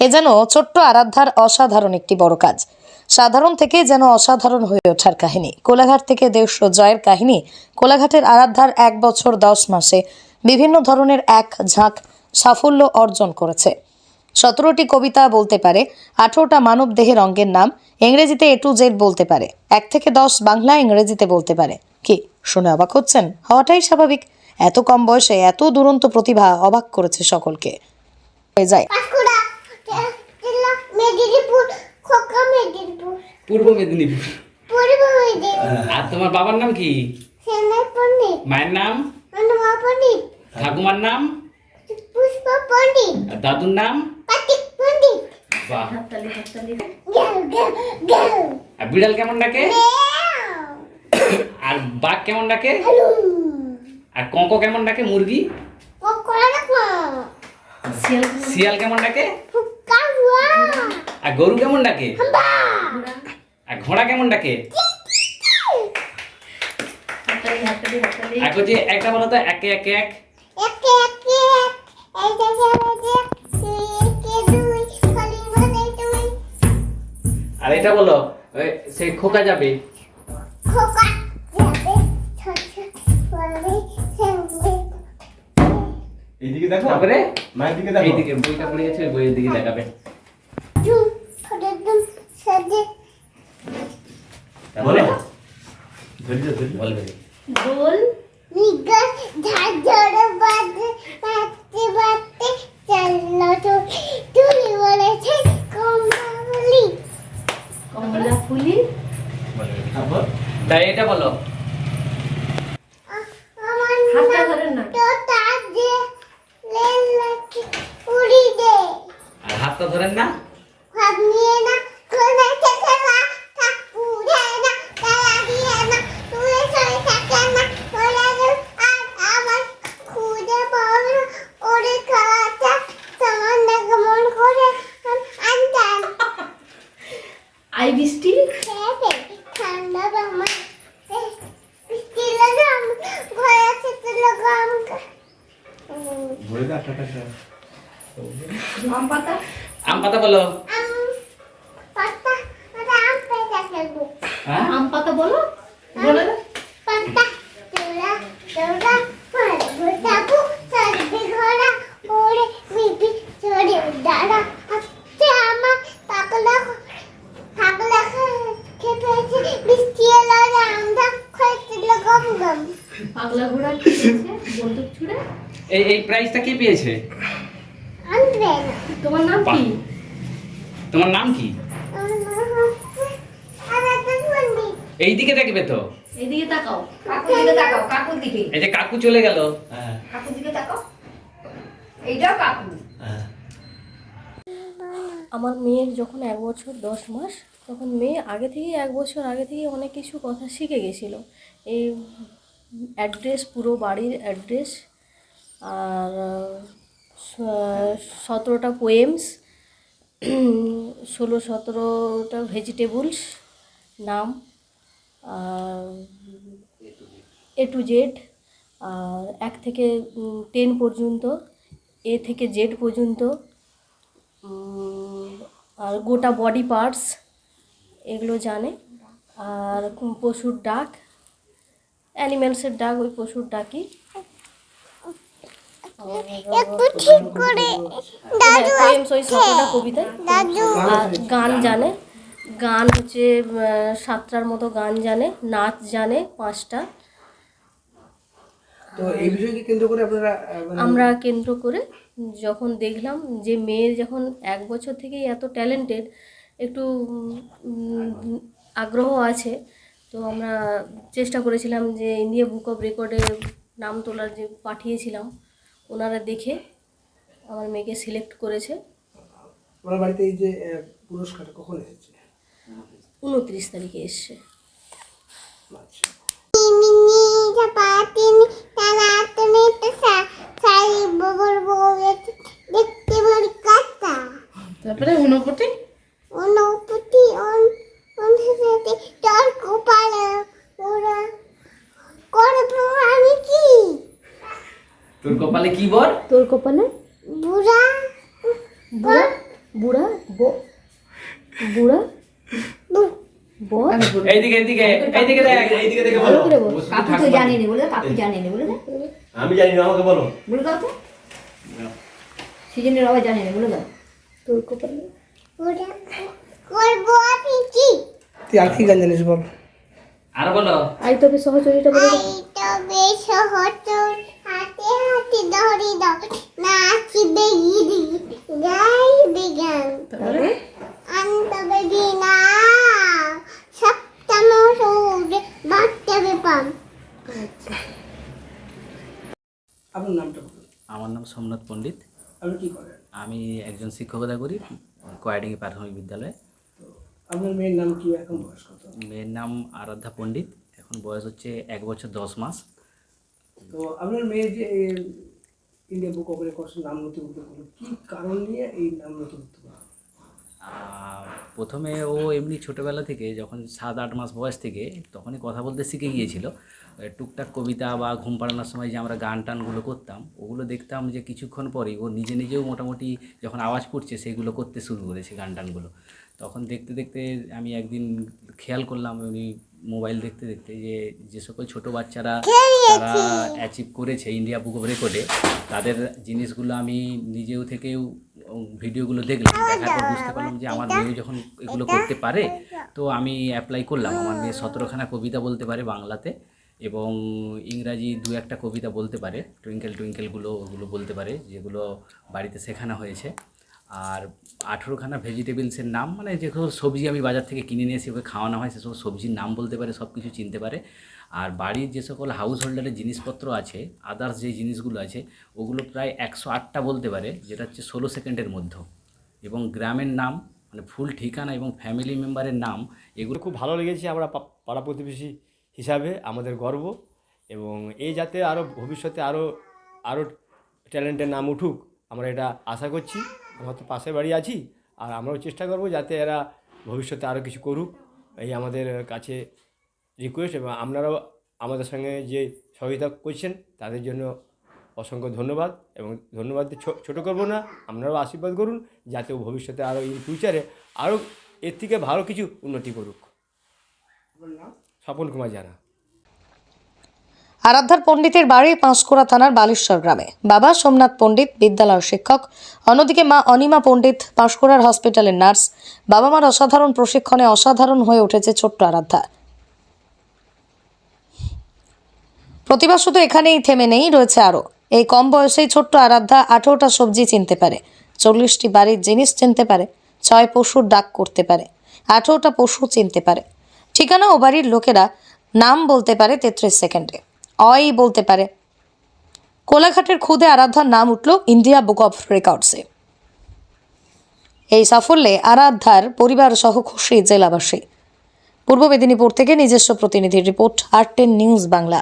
এ যেন ছোট্ট আরাধ্যার অসাধারণ একটি বড় কাজ। সাধারণ থেকে যেন অসাধারণ হয়ে ওঠার কাহিনী। কোলাঘাট থেকে দেশ জয়ের কাহিনী। কোলাঘাটের আরাধ্যার 1 বছর 10 মাসে বিভিন্ন ধরনের এক ঝাঁক সাফল্য অর্জন করেছে। 17টি কবিতা বলতে পারে, 18টা মানব দেহের অঙ্গের নাম ইংরেজিতে A to Z বলতে পারে, 1 থেকে 10 বাংলা ইংরেজিতে বলতে পারে। কি শুনে অবাক হচ্ছেন? হওয়াটাই স্বাভাবিক। এত কম বয়সে এত দুরন্ত প্রতিভা অবাক করেছে সকলকে। হয়ে যায় পূর্ব মেদিনীপুর। আর তোমার বাবার নাম কি? মায়ের নাম? ঠাকুমার নাম? আর দাদুর নাম? বাহ। আর বিড়াল কেমন ডাকে? আর বাঘ কেমন ডাকে? আর কঙ্ক কেমন ডাকে? মুরগি? শিয়াল কেমন ডাকে? আর গরু কেমন ডাকে? আর ঘোড়া কেমন ডাকে? এখন যে একটা বলো তো, একে একে এক। আর এটা বলো, সে খোকা যাবে। এইদিকে দেখো, তারপরে মায়ের দিকে দেখো। এইদিকে বইটা পড়ে গেছে, ওই বইয়ের দিকে দেখাবে। বলো, ধরি তো, ধরি। বলবে। বল কমলা ফুলি তারপর তাই এটা বলো। হাতটা ধরেন না আর হাতটা ধরেন না। আই বৃষ্টি বলে দাও টাটা। আম পাতা আম পাতা বলো। হ্যাঁ? আম পাতা বলো বলে দাও। পাগলা ঘোড়া কি পেয়েছে? বন্দুক ছুড়ে। এই প্রাইজটা কে পেয়েছে? তোমার নাম কি? তোমার নাম কি? এই দিকে দেখবে তো। এদিকে তাকাও, কাকুর দিকে তাকাও, কাকুর দিকে। এই যে কাকু চলে গেল। হ্যাঁ, কাকুর দিকে তাকাও। এইটাও কাকু। হ্যাঁ। আমার মেয়ের যখন 1 বছর 10 মাস, তখন মেয়ে আগে থেকেই 1 বছর আগে থেকেই অনেক কিছু কথা শিখে গেছিলো। এই অ্যাড্রেস, পুরো বাড়ির অ্যাড্রেস, আর 17টা পোয়েমস, 16-17টা ভেজিটেবলস নাম, আর A to Z, আর 1 থেকে 10 পর্যন্ত, A থেকে Z পর্যন্ত, আর গোটা বডি পার্টস এগুলো জানে। আর পশুর ডাক, অ্যানিম্যালসের ডাক, ওই পশুর ডাকই। পোয়েমস ওই 17টা কবিতা। আর গান জানে, গান হচ্ছে 7টার মতো গান জানে, নাচ জানে 5টা। তো এই বিষয়কে কেন্দ্র করে আপনারা আমরা কেন্দ্র করে যখন দেখলাম যে মেয়ের যখন 1 বছর থেকেই এত ট্যালেন্টেড, একটু আগ্রহ আছে, তো আমরা চেষ্টা করেছিলাম যে ইন্ডিয়া বুক অফ রেকর্ডে নাম তোলার, যে পাঠিয়েছিলাম, ওনারা দেখে আমার মেয়েকে সিলেক্ট করেছে। আপনার বাড়িতে এই যে পুরস্কারটা কখন এসেছে? 29 তারিখে এসছে। আচ্ছা, তারপরে ঊনকোটি তোর কপালে কি বর? তোর কপালে বুড়া বুড়া বুড়া বল এইদিকে এইদিকে এইদিকে দেখ। এইদিকে দেখে ভালো বলো করে বল। ও শুধু কাকু তো ঠাকুমা- জানেনি বলে দাও, কাকু জানেনি বলে দাও, আমি জানি না, আমাকে বলো। বলে দাও তো। সিজনের আবার জানেনি বলে দাও। তোর কপালে তুই আর কি গান জানিস বল? আর বলো আই তবে সহচরীটা বলে দাও। তবে সহচর হাতে হাতে ধরি দাও নাচিবে গিরি গাইবে গান আনতবে দিনা সপ্তম সৌরে বাঁচতে পাম। আপনার নামটা বলুন। আমার নাম সোমনাথ পণ্ডিত। আপনি কি করেন? আমি একজন শিক্ষকতা করি কয়াডিঙ্গি প্রাথমিক বিদ্যালয়ে। তো আপনার মেয়ের নাম কি, এখন বয়স কত? মেয়ের নাম আরাধ্যা পণ্ডিত, এখন বয়স হচ্ছে 1 বছর 10 মাস। তো আপনার মেয়ে যে ইন্ডিয়া বুক অফ রেকর্ডস নাম নথিভুক্ত করলো, কি কারণ নিয়ে এই নাম নথিভুক্ত করা? প্রথমে ও এমনি ছোটোবেলা থেকে যখন 7-8 মাস বয়স থেকে তখনই কথা বলতে শিখে গিয়েছিল। টুকটাক কবিতা বা ঘুম পাড়ানোর সময় যে আমরা গান টানগুলো করতাম, ওগুলো দেখতাম যে কিছুক্ষণ পরেই ও নিজে নিজেও মোটামুটি যখন আওয়াজ করছে সেগুলো করতে শুরু করেছে গান টানগুলো। তখন দেখতে দেখতে আমি একদিন খেয়াল করলাম উনি মোবাইল দেখতে দেখতে যে সকল ছোটো বাচ্চারা তারা অ্যাচিভ করেছে ইন্ডিয়া বুক অফ রেকর্ডে, তাদের জিনিসগুলো আমি নিজেও থেকেও ভিডিওগুলো দেখলাম। দেখার পর বুঝতে পারলাম যে আমার মেয়ে যখন এগুলো করতে পারে তো আমি অ্যাপ্লাই করলাম। আমার মেয়ে 17খানা কবিতা বলতে পারে বাংলাতে, এবং ইংরাজি 2-1টা কবিতা বলতে পারে, টুইঙ্কেল টুইঙ্কেলগুলো ওগুলো বলতে পারে, যেগুলো বাড়িতে শেখানো হয়েছে। আর 18খানা ভেজিটেবলসের নাম, মানে যে সবজি আমি বাজার থেকে কিনে নিয়ে এসে ওকে খাওয়ানো হয় সেসব সবজির নাম বলতে পারে, সব কিছু চিনতে পারে। আর বাড়ির যে সকল হাউস হোল্ডারের জিনিসপত্র আছে, আদার্স যে জিনিসগুলো আছে ওগুলো প্রায় 108টা বলতে পারে, যেটা হচ্ছে 16 সেকেন্ডের মধ্যে। এবং গ্রামের নাম, মানে ফুল ঠিকানা এবং ফ্যামিলি মেম্বারের নাম, এগুলো খুব ভালো লেগেছে। আমরা পাড়া প্রতিবেশী হিসাবে আমাদের গর্ব, এবং এই যাতে আরও ভবিষ্যতে আরও ট্যালেন্টের নাম উঠুক আমরা এটা আশা করছি। আমরা তো পাশের বাড়ি আছি, আর আমরাও চেষ্টা করব যাতে এরা ভবিষ্যতে আরও কিছু করুক, এই আমাদের কাছে রিকোয়েস্ট। এবং আপনারাও আমাদের সঙ্গে যে সহযোগিতা করছেন তাদের জন্য অসংখ্য ধন্যবাদ, এবং ধন্যবাদ ছোটো করবো না। আপনারাও আশীর্বাদ করুন যাতে ও ভবিষ্যতে আরও ইন ফিউচারে আরও এর থেকে ভালো কিছু উন্নতি করুক। স্বপন কুমার জানা। আরাধ্যার পণ্ডিতের বাড়ি পাঁশকুড়া থানার বালেশ্বর গ্রামে। বাবা সোমনাথ পণ্ডিত বিদ্যালয়ের শিক্ষক, অন্যদিকে মা অনিমা পণ্ডিত পাঁশকুড়ার হসপিটালের নার্স। বাবা মার অসাধারণ প্রশিক্ষণে অসাধারণ হয়ে উঠেছে ছোট্ট আরাধ্যা। প্রতিভা শুধু এখানেই থেমে নেই, রয়েছে আরও। এই কম বয়সেই ছোট্ট আরাধ্যা 18টা সবজি চিনতে পারে, 40টি বাড়ির জিনিস চিনতে পারে, 6 পশুর ডাক করতে পারে, 18টা পশু চিনতে পারে, ঠিকানা ও বাড়ির লোকেরা নাম বলতে পারে 33 সেকেন্ডে, অই বলতে পারে। কোলাঘাটের খুদে আরাধ্যার নাম উঠল ইন্ডিয়া বুক অফ রেকর্ডসে। এই সাফল্যে আরাধ্যার পরিবার সহ খুশি জেলাবাসী। পূর্ব মেদিনীপুর থেকে নিজস্ব প্রতিনিধির রিপোর্ট, আর10 নিউজ বাংলা।